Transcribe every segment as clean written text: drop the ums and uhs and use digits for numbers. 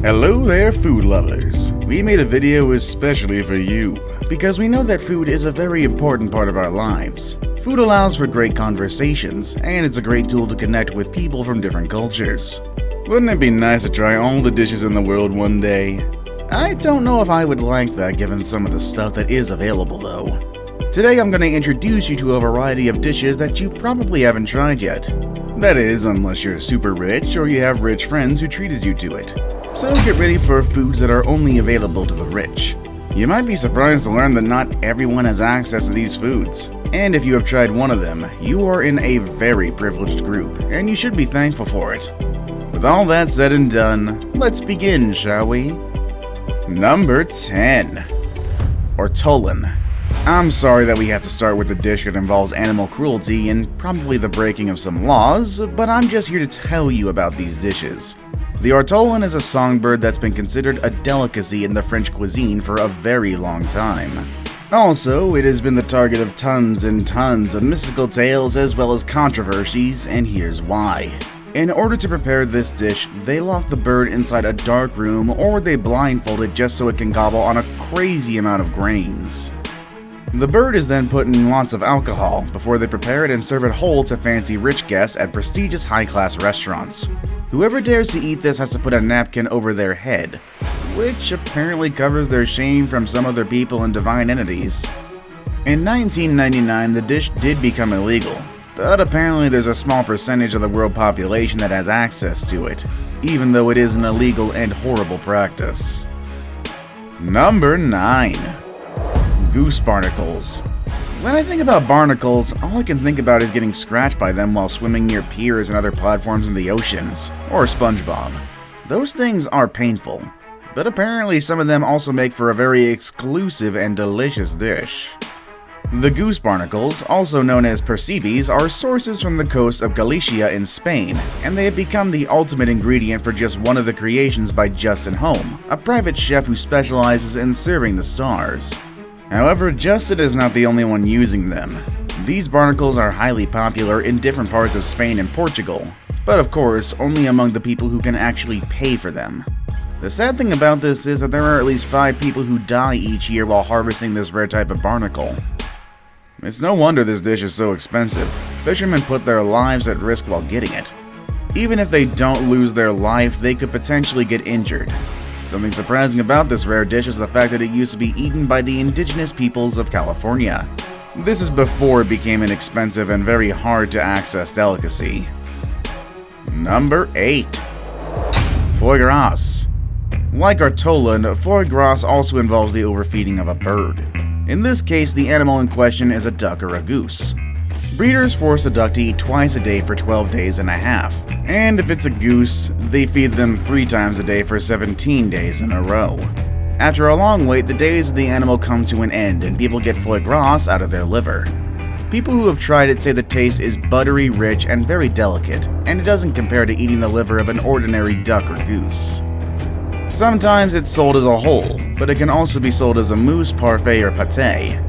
Hello there, food lovers. We made a video especially for you, because we know that food is a very important part of our lives. Food allows for great conversations, and it's a great tool to connect with people from different cultures. Wouldn't it be nice to try all the dishes in the world one day? I don't know if I would like that given some of the stuff that is available though. Today I'm going to introduce you to a variety of dishes that you probably haven't tried yet. That is, unless you're super rich or you have rich friends who treated you to it. So get ready for foods that are only available to the rich. You might be surprised to learn that not everyone has access to these foods. And if you have tried one of them, you are in a very privileged group, and you should be thankful for it. With all that said and done, let's begin, shall we? Number 10. Ortolan. I'm sorry that we have to start with a dish that involves animal cruelty and probably the breaking of some laws, but I'm just here to tell you about these dishes. The ortolan is a songbird that's been considered a delicacy in the French cuisine for a very long time. Also, it has been the target of tons and tons of mystical tales as well as controversies, and here's why. In order to prepare this dish, they lock the bird inside a dark room or they blindfold it just so it can gobble on a crazy amount of grains. The bird is then put in lots of alcohol before they prepare it and serve it whole to fancy rich guests at prestigious high-class restaurants. Whoever dares to eat this has to put a napkin over their head, which apparently covers their shame from some other people and divine entities. In 1999, the dish did become illegal, but apparently there's a small percentage of the world population that has access to it, even though it is an illegal and horrible practice. Number 9. Goose barnacles. When I think about barnacles, all I can think about is getting scratched by them while swimming near piers and other platforms in the oceans, or SpongeBob. Those things are painful, but apparently some of them also make for a very exclusive and delicious dish. The goose barnacles, also known as percebes, are sources from the coast of Galicia in Spain, and they have become the ultimate ingredient for just one of the creations by Justin Home, a private chef who specializes in serving the stars. However, Justin is not the only one using them. These barnacles are highly popular in different parts of Spain and Portugal, but of course, only among the people who can actually pay for them. The sad thing about this is that there are at least 5 people who die each year while harvesting this rare type of barnacle. It's no wonder this dish is so expensive. Fishermen put their lives at risk while getting it. Even if they don't lose their life, they could potentially get injured. Something surprising about this rare dish is the fact that it used to be eaten by the indigenous peoples of California. This is before it became an expensive and very hard to access delicacy. Number 8. Foie gras. Like ortolan, foie gras also involves the overfeeding of a bird. In this case, the animal in question is a duck or a goose. Breeders force a duck to eat twice a day for 12 days and a half, and if it's a goose, they feed them 3 times a day for 17 days in a row. After a long wait, the days of the animal come to an end and people get foie gras out of their liver. People who have tried it say the taste is buttery, rich, and very delicate, and it doesn't compare to eating the liver of an ordinary duck or goose. Sometimes it's sold as a whole, but it can also be sold as a mousse, parfait, or pâté.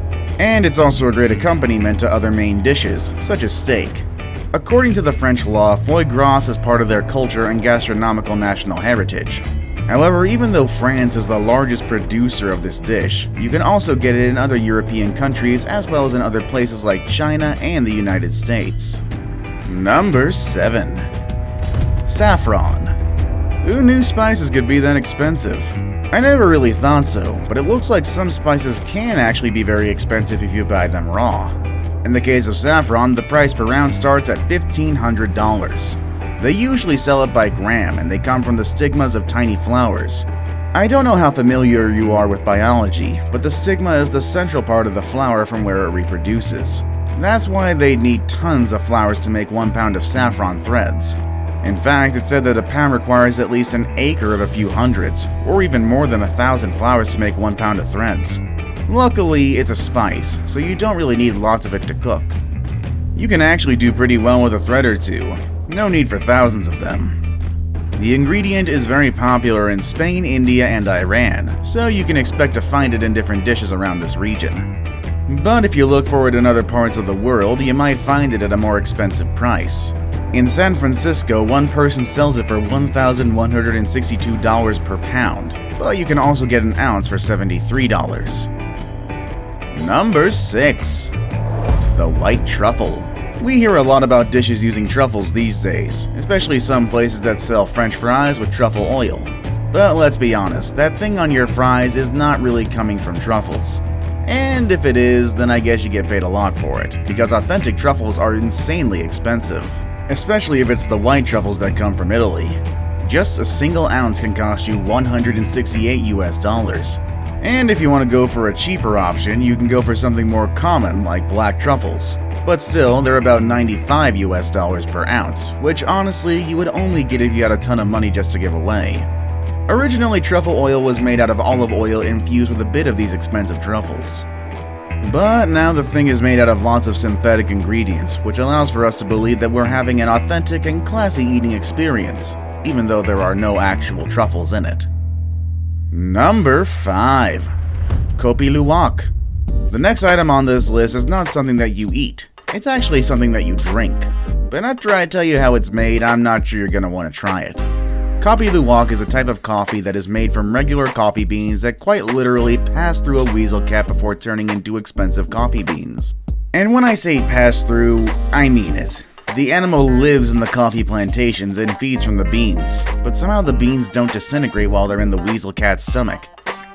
And it's also a great accompaniment to other main dishes, such as steak. According to the French law, foie gras is part of their culture and gastronomical national heritage. However, even though France is the largest producer of this dish, you can also get it in other European countries as well as in other places like China and the United States. Number 7. Saffron. Who knew spices could be that expensive? I never really thought so, but it looks like some spices can actually be very expensive if you buy them raw. In the case of saffron, the price per ounce starts at $1,500. They usually sell it by gram, and they come from the stigmas of tiny flowers. I don't know how familiar you are with biology, but the stigma is the central part of the flower from where it reproduces. That's why they need tons of flowers to make 1 pound of saffron threads. In fact, it's said that a pound requires at least an acre of a few hundreds, or even more than 1,000 flowers to make 1 pound of threads. Luckily, it's a spice, so you don't really need lots of it to cook. You can actually do pretty well with a thread or two, no need for thousands of them. The ingredient is very popular in Spain, India, and Iran, so you can expect to find it in different dishes around this region. But if you look for it in other parts of the world, you might find it at a more expensive price. In San Francisco, one person sells it for $1,162 per pound, but you can also get an ounce for $73. Number 6. The white truffle. We hear a lot about dishes using truffles these days, especially some places that sell French fries with truffle oil. But let's be honest, that thing on your fries is not really coming from truffles. And if it is, then I guess you get paid a lot for it, because authentic truffles are insanely expensive. Especially if it's the white truffles that come from Italy. Just a single ounce can cost you $168. And if you want to go for a cheaper option, you can go for something more common like black truffles. But still, they're about $95 per ounce, which honestly you would only get if you had a ton of money just to give away. Originally, truffle oil was made out of olive oil infused with a bit of these expensive truffles. But now the thing is made out of lots of synthetic ingredients, which allows for us to believe that we're having an authentic and classy eating experience, even though there are no actual truffles in it. Number 5. Kopi Luwak. The next item on this list is not something that you eat, it's actually something that you drink. But after I tell you how it's made, I'm not sure you're going to want to try it. Kopi Luwak is a type of coffee that is made from regular coffee beans that quite literally pass through a weasel cat before turning into expensive coffee beans. And when I say pass through, I mean it. The animal lives in the coffee plantations and feeds from the beans, but somehow the beans don't disintegrate while they're in the weasel cat's stomach.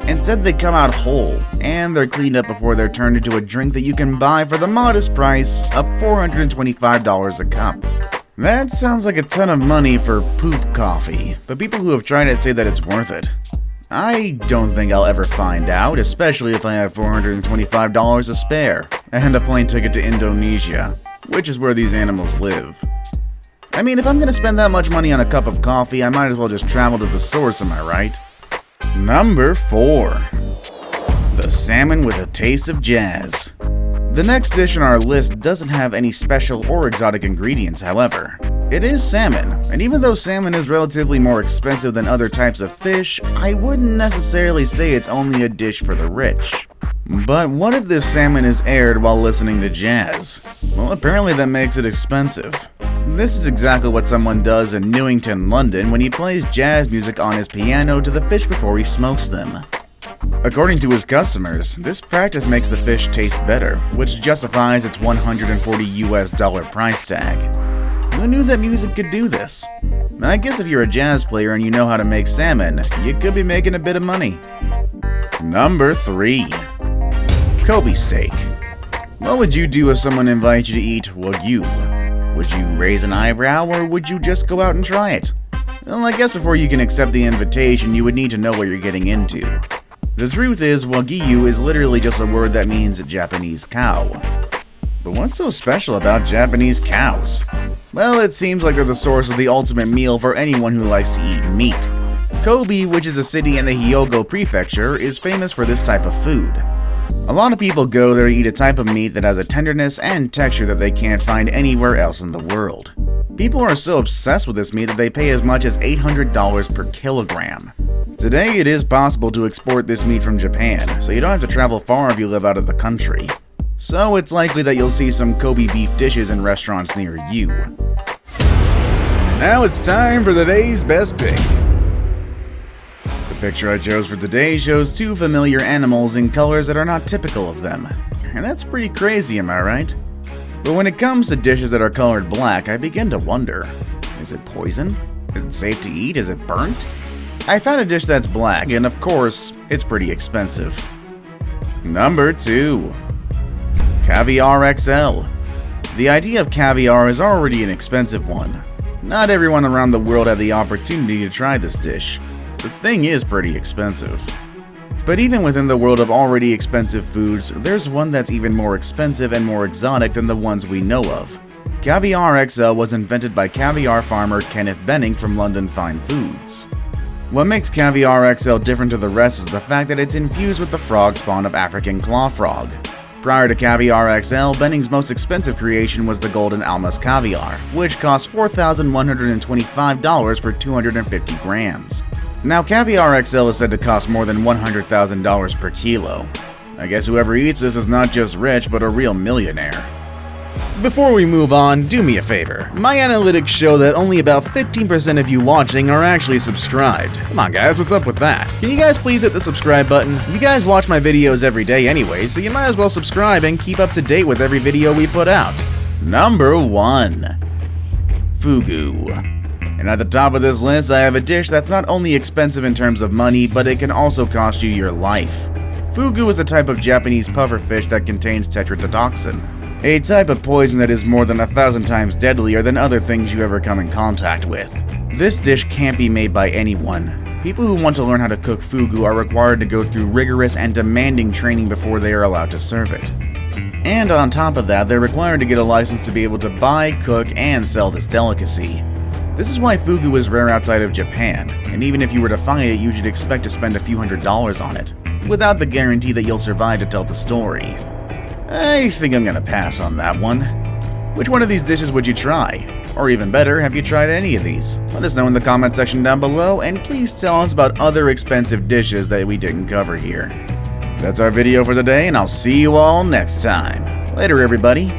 Instead, they come out whole, and they're cleaned up before they're turned into a drink that you can buy for the modest price of $425 a cup. That sounds like a ton of money for poop coffee, but people who have tried it say that it's worth it. I don't think I'll ever find out, especially if I have $425 to spare, and a plane ticket to Indonesia, which is where these animals live. I mean, if I'm gonna spend that much money on a cup of coffee, I might as well just travel to the source, am I right? Number 4. The salmon with a taste of jazz. The next dish on our list doesn't have any special or exotic ingredients, however. It is salmon, and even though salmon is relatively more expensive than other types of fish, I wouldn't necessarily say it's only a dish for the rich. But what if this salmon is aired while listening to jazz? Well, apparently that makes it expensive. This is exactly what someone does in Newington, London when he plays jazz music on his piano to the fish before he smokes them. According to his customers, this practice makes the fish taste better, which justifies its $140 price tag. Who knew that music could do this? I guess if you're a jazz player and you know how to make salmon, you could be making a bit of money. Number 3. Kobe steak. What would you do if someone invited you to eat Wagyu? Would you raise an eyebrow or would you just go out and try it? Well, I guess before you can accept the invitation, you would need to know what you're getting into. The truth is, Wagyu is literally just a word that means Japanese cow. But what's so special about Japanese cows? Well, it seems like they're the source of the ultimate meal for anyone who likes to eat meat. Kobe, which is a city in the Hyogo prefecture, is famous for this type of food. A lot of people go there to eat a type of meat that has a tenderness and texture that they can't find anywhere else in the world. People are so obsessed with this meat that they pay as much as $800 per kilogram. Today, it is possible to export this meat from Japan, so you don't have to travel far if you live out of the country. So it's likely that you'll see some Kobe beef dishes in restaurants near you. Now it's time for the day's best pick. The picture I chose for today shows two familiar animals in colors that are not typical of them. And that's pretty crazy, am I right? But when it comes to dishes that are colored black, I begin to wonder. Is it poison? Is it safe to eat? Is it burnt? I found a dish that's black, and of course, it's pretty expensive. Number 2. Caviar XL. The idea of caviar is already an expensive one. Not everyone around the world had the opportunity to try this dish. The thing is pretty expensive. But even within the world of already expensive foods, there's one that's even more expensive and more exotic than the ones we know of. Caviar XL was invented by caviar farmer Kenneth Benning from London Fine Foods. What makes Caviar XL different to the rest is the fact that it's infused with the frog spawn of African claw frog. Prior to Caviar XL, Benning's most expensive creation was the Golden Almas caviar, which cost $4,125 for 250 grams. Now, Caviar XL is said to cost more than $100,000 per kilo. I guess whoever eats this is not just rich, but a real millionaire. Before we move on, do me a favor. My analytics show that only about 15% of you watching are actually subscribed. Come on guys, what's up with that? Can you guys please hit the subscribe button? You guys watch my videos every day anyway, so you might as well subscribe and keep up to date with every video we put out. Number 1. Fugu. And at the top of this list, I have a dish that's not only expensive in terms of money, but it can also cost you your life. Fugu is a type of Japanese pufferfish that contains tetrodotoxin, a type of poison that is more than 1,000 times deadlier than other things you ever come in contact with. This dish can't be made by anyone. People who want to learn how to cook fugu are required to go through rigorous and demanding training before they are allowed to serve it. And on top of that, they're required to get a license to be able to buy, cook, and sell this delicacy. This is why fugu is rare outside of Japan, and even if you were to find it, you should expect to spend a few $100s on it, without the guarantee that you'll survive to tell the story. I think I'm gonna pass on that one. Which one of these dishes would you try? Or even better, have you tried any of these? Let us know in the comment section down below, and please tell us about other expensive dishes that we didn't cover here. That's our video for today, and I'll see you all next time. Later, everybody.